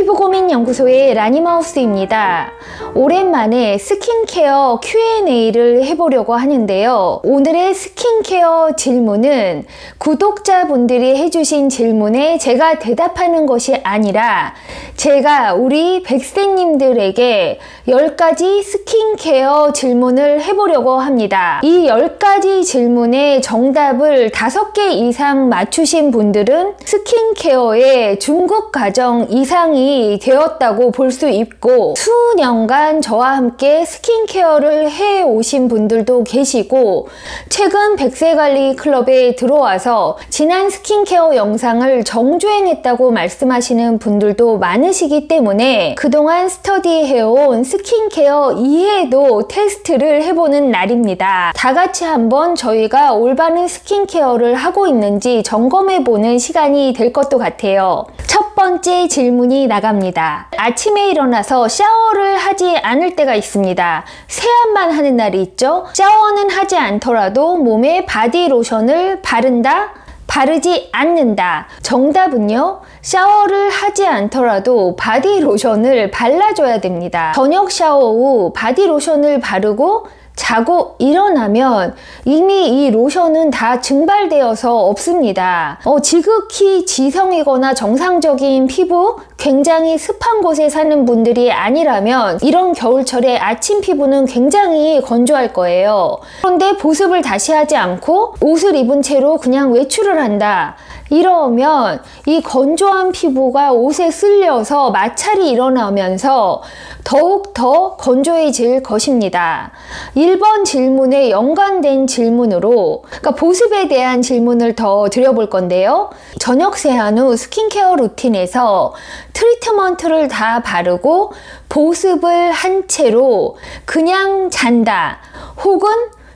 피부고민연구소의 라니마우스입니다. 오랜만에 스킨케어 Q&A를 해보려고 하는데요. 오늘의 스킨케어 질문은 구독자분들이 해주신 질문에 제가 대답하는 것이 아니라 제가 우리 백세님들에게 10가지 스킨케어 질문을 해보려고 합니다. 이 10가지 질문의 정답을 5개 이상 맞추신 분들은 스킨케어의 중급 과정 이상이 되었다고 볼 수 있고, 수년간 저와 함께 스킨케어를 해오신 분들도 계시고, 최근 백세관리 클럽에 들어와서 지난 스킨케어 영상을 정주행했다고 말씀하시는 분들도 많으시기 때문에 그동안 스터디해온 스킨케어 이해도 테스트를 해보는 날입니다. 다 같이 한번 저희가 올바른 스킨케어를 하고 있는지 점검해보는 시간이 될 것도 같아요. 첫 번째 질문이 나갑니다. 아침에 일어나서 샤워를 하지 않을 때가 있습니다. 세안만 하는 날이 있죠. 샤워는 하지 않더라도 몸에 바디로션을 바른다? 바르지 않는다. 정답은요, 샤워를 하지 않더라도 바디로션을 발라줘야 됩니다. 저녁 샤워 후 바디로션을 바르고 자고 일어나면 이미 이 로션은 다 증발되어서 없습니다. 지극히 지성이거나 정상적인 피부, 굉장히 습한 곳에 사는 분들이 아니라면 이런 겨울철에 아침 피부는 굉장히 건조할 거예요. 그런데 보습을 다시 하지 않고 옷을 입은 채로 그냥 외출을 한다. 이러면 이 건조한 피부가 옷에 쓸려서 마찰이 일어나면서 더욱 더 건조해질 것입니다. 1번 질문에 연관된 질문으로, 그러니까 보습에 대한 질문을 더 드려볼 건데요. 저녁 세안 후 스킨케어 루틴에서 트리트먼트를 다 바르고 보습을 한 채로 그냥 잔다, 혹은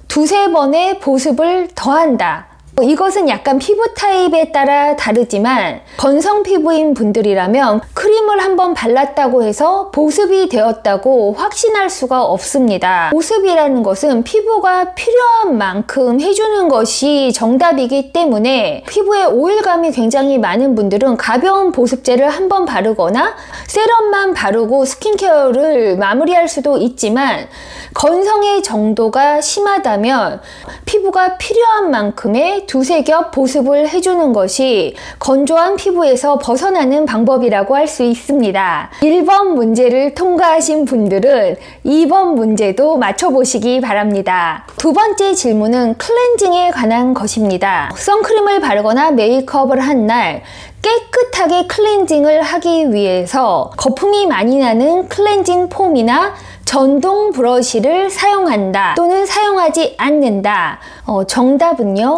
2~3번의 보습을 더한다. 이것은 약간 피부 타입에 따라 다르지만 건성 피부인 분들이라면 크림을 한번 발랐다고 해서 보습이 되었다고 확신할 수가 없습니다. 보습이라는 것은 피부가 필요한 만큼 해주는 것이 정답이기 때문에 피부에 오일감이 굉장히 많은 분들은 가벼운 보습제를 한번 바르거나 세럼만 바르고 스킨케어를 마무리할 수도 있지만, 건성의 정도가 심하다면 피부가 필요한 만큼의 2~3겹 보습을 해주는 것이 건조한 피부에서 벗어나는 방법이라고 할 수 있습니다. 1번 문제를 통과하신 분들은 2번 문제도 맞춰보시기 바랍니다. 두 번째 질문은 클렌징에 관한 것입니다. 선크림을 바르거나 메이크업을 한 날 깨끗하게 클렌징을 하기 위해서 거품이 많이 나는 클렌징 폼이나 전동 브러쉬를 사용한다 또는 사용하지 않는다. 정답은요,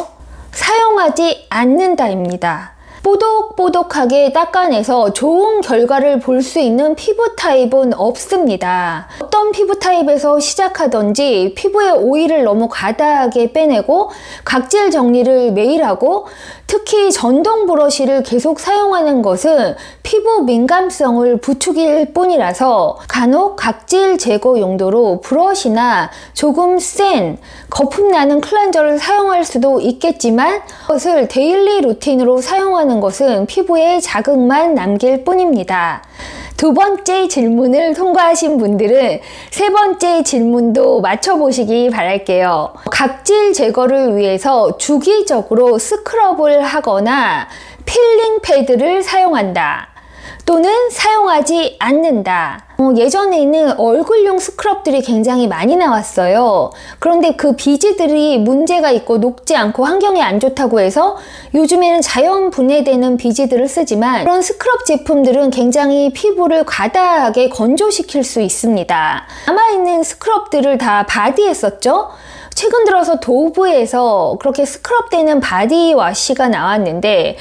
사용하지 않는다입니다. 뽀독뽀독하게 닦아내서 좋은 결과를 볼 수 있는 피부 타입은 없습니다. 어떤 피부 타입에서 시작하든지 피부의 오일을 너무 과다하게 빼내고 각질 정리를 매일 하고, 특히 전동 브러쉬를 계속 사용하는 것은 피부 민감성을 부추길 뿐이라서 간혹 각질 제거 용도로 브러쉬나 조금 센 거품 나는 클렌저를 사용할 수도 있겠지만, 그것을 데일리 루틴으로 사용하는 것은 피부에 자극만 남길 뿐입니다. 두 번째 질문을 통과하신 분들은 세 번째 질문도 맞춰보시기 바랄게요. 각질 제거를 위해서 주기적으로 스크럽을 하거나 필링 패드를 사용한다 또는 사용하지 않는다. 예전에는 얼굴용 스크럽들이 굉장히 많이 나왔어요. 그런데 그 비즈들이 문제가 있고 녹지 않고 환경에 안 좋다고 해서 요즘에는 자연 분해되는 비즈들을 쓰지만, 그런 스크럽 제품들은 굉장히 피부를 과다하게 건조시킬 수 있습니다. 남아있는 스크럽들을 다 바디에 썼죠. 최근 들어서 도브에서 그렇게 스크럽되는 바디워시가 나왔는데,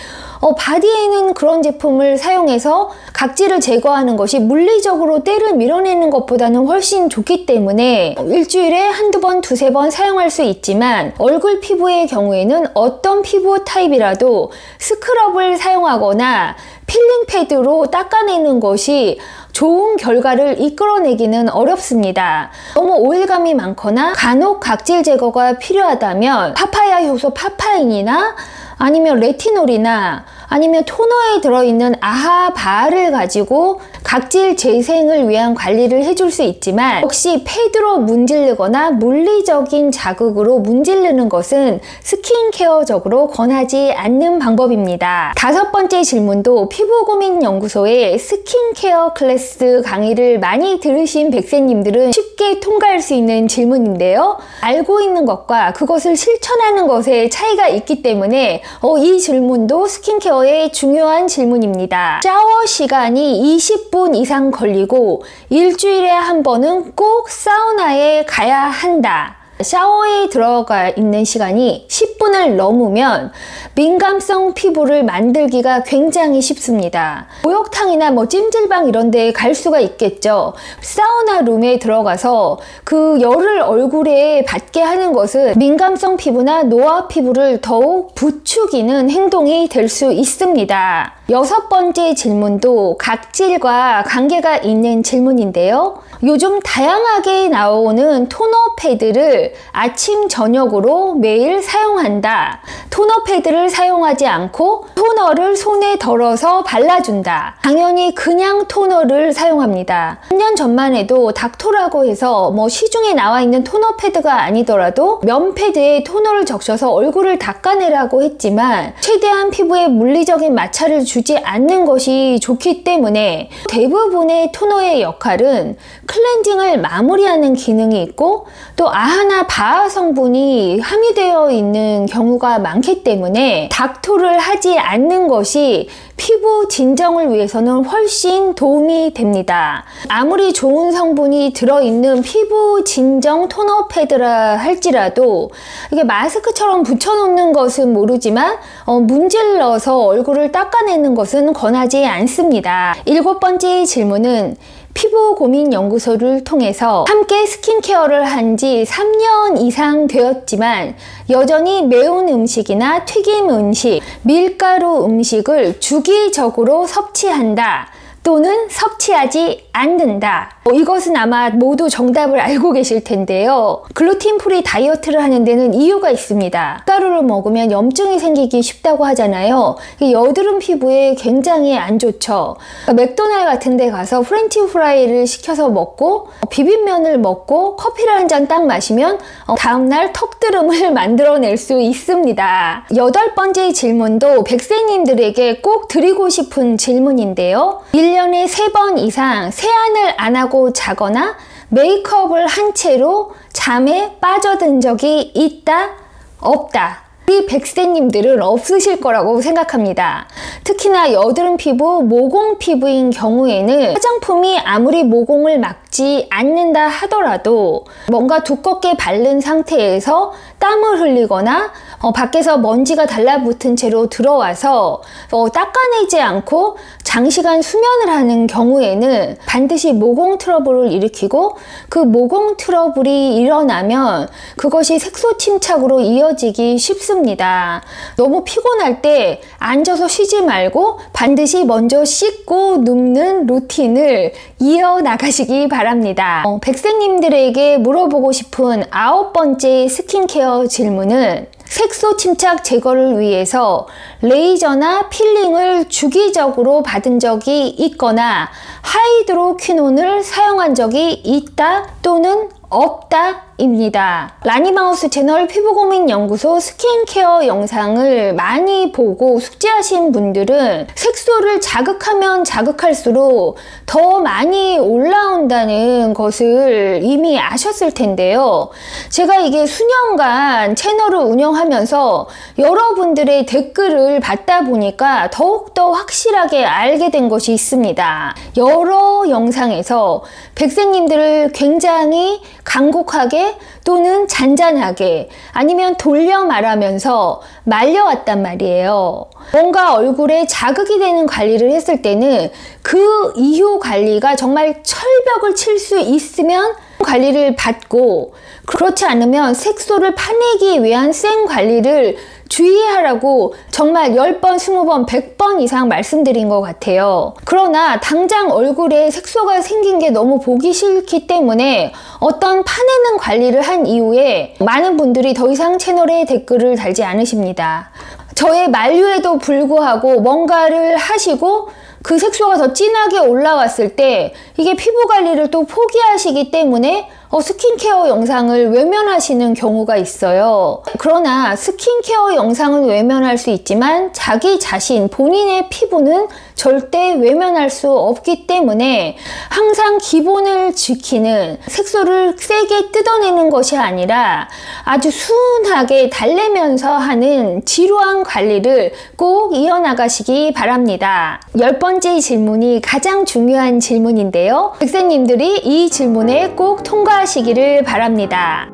바디에는 그런 제품을 사용해서 각질을 제거하는 것이 물리적으로 때를 밀어내는 것보다는 훨씬 좋기 때문에 일주일에 한두 번, 2~3번 사용할 수 있지만, 얼굴 피부의 경우에는 어떤 피부 타입이라도 스크럽을 사용하거나 필링 패드로 닦아내는 것이 좋은 결과를 이끌어내기는 어렵습니다. 너무 오일감이 많거나 간혹 각질 제거가 필요하다면 파파야 효소 파파인이나 아니면 레티놀이나 아니면 토너에 들어있는 아하바를 가지고 각질 재생을 위한 관리를 해줄 수 있지만 역시 패드로 문지르거나 물리적인 자극으로 문지르는 것은 스킨케어적으로 권하지 않는 방법입니다. 5번째 질문도 피부고민연구소의 스킨케어 클래스 강의를 많이 들으신 백세님들은 쉽게 통과할 수 있는 질문인데요. 알고 있는 것과 그것을 실천하는 것에 차이가 있기 때문에 이 질문도 스킨케어의 중요한 질문입니다. 샤워 시간이 20분 이상 걸리고 일주일에 한 번은 꼭 사우나에 가야 한다. 샤워에 들어가 있는 시간이 10분을 넘으면 민감성 피부를 만들기가 굉장히 쉽습니다. 목욕탕이나 찜질방 이런 데에 갈 수가 있겠죠. 사우나 룸에 들어가서 그 열을 얼굴에 받게 하는 것은 민감성 피부나 노화 피부를 더욱 부추기는 행동이 될 수 있습니다. 6번째 질문도 각질과 관계가 있는 질문인데요. 요즘 다양하게 나오는 토너 패드를 아침, 저녁으로 매일 사용한다. 토너 패드를 사용하지 않고 토너를 손에 덜어서 발라준다. 당연히 그냥 토너를 사용합니다. 3년 전만 해도 닥토라고 해서 시중에 나와 있는 토너 패드가 아니더라도 면 패드에 토너를 적셔서 얼굴을 닦아내라고 했지만 최대한 피부에 물리적인 마찰을 주지 않는 것이 좋기 때문에 대부분의 토너의 역할은 클렌징을 마무리하는 기능이 있고 또 아하나 바하 성분이 함유되어 있는 경우가 많기 때문에 닥토를 하지 않는 것이 피부 진정을 위해서는 훨씬 도움이 됩니다. 아무리 좋은 성분이 들어있는 피부 진정 토너 패드라 할지라도 이게 마스크처럼 붙여놓는 것은 모르지만 문질러서 얼굴을 닦아내는 것은 권하지 않습니다. 7번째 질문은 피부고민연구소를 통해서 함께 스킨케어를 한 지 3년 이상 되었지만 여전히 매운 음식이나 튀김 음식, 밀가루 음식을 주기적으로 섭취한다. 또는 섭취하지 않는다. 이것은 아마 모두 정답을 알고 계실 텐데요. 글루틴 프리 다이어트를 하는 데는 이유가 있습니다. 밀가루를 먹으면 염증이 생기기 쉽다고 하잖아요. 여드름 피부에 굉장히 안 좋죠. 맥도날드 같은 데 가서 프렌치 프라이를 시켜서 먹고 비빔면을 먹고 커피를 한 잔 딱 마시면 다음날 턱드름을 만들어낼 수 있습니다. 8번째 질문도 백세님들에게 꼭 드리고 싶은 질문인데요. 1년에 3번 이상 세안을 안 하고 자거나 메이크업을 한 채로 잠에 빠져든 적이 있다? 없다? 우리 백세님들은 없으실 거라고 생각합니다. 특히나 여드름 피부, 모공 피부인 경우에는 화장품이 아무리 모공을 막지 않는다 하더라도 뭔가 두껍게 바른 상태에서 땀을 흘리거나 밖에서 먼지가 달라붙은 채로 들어와서 닦아내지 않고 장시간 수면을 하는 경우에는 반드시 모공 트러블을 일으키고 그 모공 트러블이 일어나면 그것이 색소 침착으로 이어지기 쉽습니다. 너무 피곤할 때 앉아서 쉬지 말고 반드시 먼저 씻고 눕는 루틴을 이어나가시기 바랍니다. 백세님들에게 물어보고 싶은 9번째 스킨케어 질문은 색소 침착 제거를 위해서 레이저나 필링을 주기적으로 받은 적이 있거나 하이드로퀴논을 사용한 적이 있다 또는 없다 입니다. 라니마우스 채널 피부고민연구소 스킨케어 영상을 많이 보고 숙지하신 분들은 색소를 자극하면 자극할수록 더 많이 올라온다는 것을 이미 아셨을 텐데요. 제가 이게 수년간 채널을 운영하면서 여러분들의 댓글을 받다 보니까 더욱더 확실하게 알게 된 것이 있습니다. 여러 영상에서 백세님들을 굉장히 간곡하게 또는 잔잔하게 아니면 돌려 말하면서 말려왔단 말이에요. 뭔가 얼굴에 자극이 되는 관리를 했을 때는 그 이후 관리가 정말 철벽을 칠 수 있으면 관리를 받고 그렇지 않으면 색소를 파내기 위한 생 관리를 주의하라고 정말 10번, 20번, 100번 이상 말씀드린 것 같아요. 그러나 당장 얼굴에 색소가 생긴 게 너무 보기 싫기 때문에 어떤 파내는 관리를 한 이후에 많은 분들이 더 이상 채널에 댓글을 달지 않으십니다. 저의 만류에도 불구하고 뭔가를 하시고 그 색소가 더 진하게 올라왔을 때 이게 피부 관리를 또 포기하시기 때문에 스킨케어 영상을 외면하시는 경우가 있어요. 그러나 스킨케어 영상은 외면할 수 있지만 자기 자신, 본인의 피부는 절대 외면할 수 없기 때문에 항상 기본을 지키는, 색소를 세게 뜯어내는 것이 아니라 아주 순하게 달래면서 하는 지루한 관리를 꼭 이어나가시기 바랍니다. 10번째 질문이 가장 중요한 질문인데요. 백세님들이 이 질문에 꼭 통과하시기를 바랍니다.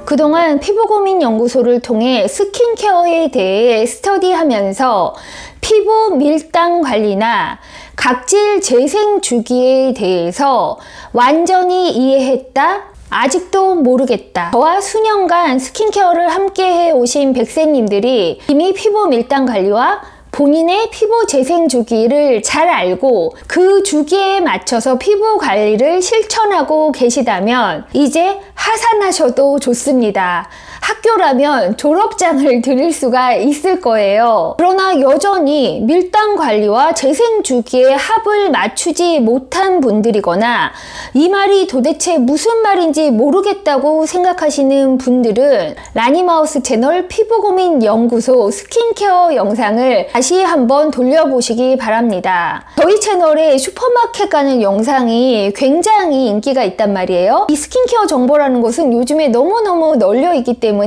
그동안 피부고민연구소를 통해 스킨케어에 대해 스터디하면서 피부 밀당 관리나 각질 재생 주기에 대해서 완전히 이해했다? 아직도 모르겠다. 저와 수년간 스킨케어를 함께 해오신 백세님들이 이미 피부 밀당 관리와 본인의 피부 재생 주기를 잘 알고 그 주기에 맞춰서 피부 관리를 실천하고 계시다면 이제 하산하셔도 좋습니다. 학교라면 졸업장을 드릴 수가 있을 거예요. 그러나 여전히 밀당 관리와 재생 주기의 합을 맞추지 못한 분들이거나 이 말이 도대체 무슨 말인지 모르겠다고 생각하시는 분들은 라니마우스 채널 피부고민 연구소 스킨케어 영상을 다시 한번 돌려보시기 바랍니다. 저희 채널에 슈퍼마켓 가는 영상이 굉장히 인기가 있단 말이에요. 이 스킨케어 정보라는 것은 요즘에 너무너무 널려있기 때문에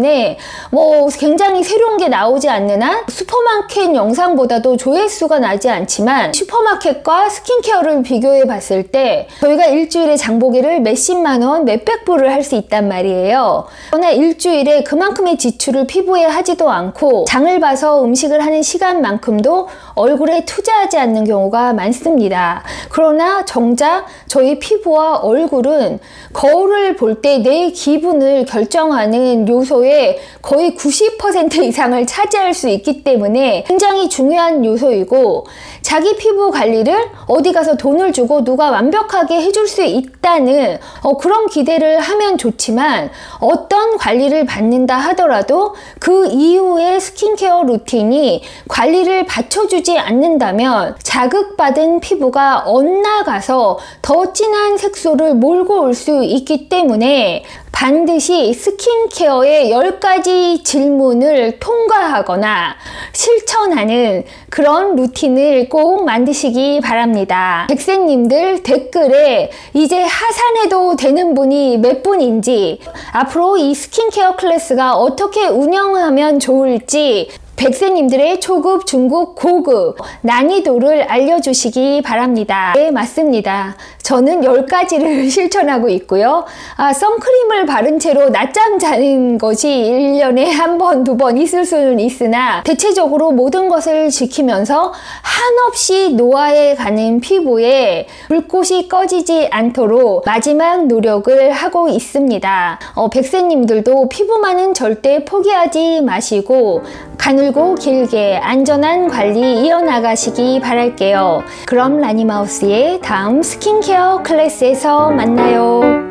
굉장히 새로운 게 나오지 않는 한 슈퍼마켓 영상보다도 조회수가 나지 않지만 슈퍼마켓과 스킨케어를 비교해 봤을 때 저희가 일주일에 장보기를 몇십만원, 몇백 불을 할 수 있단 말이에요. 그러나 일주일에 그만큼의 지출을 피부에 하지도 않고 장을 봐서 음식을 하는 시간만큼도 얼굴에 투자하지 않는 경우가 많습니다. 그러나 정작 저희 피부와 얼굴은 거울을 볼 때 내 기분을 결정하는 요소의 거의 90% 이상을 차지할 수 있기 때문에 굉장히 중요한 요소이고, 자기 피부 관리를 어디 가서 돈을 주고 누가 완벽하게 해줄 수 있다는 그런 기대를 하면 좋지만, 어떤 관리를 받는다 하더라도 그 이후의 스킨케어 루틴이 관리를 받쳐주지 않는다면 자극받은 피부가 엇나가서 더 진한 색소를 몰고 올 수 있기 때문에 반드시 스킨케어의 10가지 질문을 통과하거나 실천하는 그런 루틴을 꼭 만드시기 바랍니다. 백세님들 댓글에 이제 하산해도 되는 분이 몇 분인지, 앞으로 이 스킨케어 클래스가 어떻게 운영하면 좋을지 백세님들의 초급, 중급, 고급 난이도를 알려주시기 바랍니다. 네, 맞습니다. 저는 10가지를 실천하고 있고요. 선크림을 바른 채로 낮잠 자는 것이 1년에 한 번, 두 번 있을 수는 있으나 대체적으로 모든 것을 지키면서 한없이 노화해 가는 피부에 불꽃이 꺼지지 않도록 마지막 노력을 하고 있습니다. 백세님들도 피부만은 절대 포기하지 마시고 가늘고 길게 안전한 관리 이어나가시기 바랄게요. 그럼 라니마우스의 다음 스킨케어 클래스에서 만나요.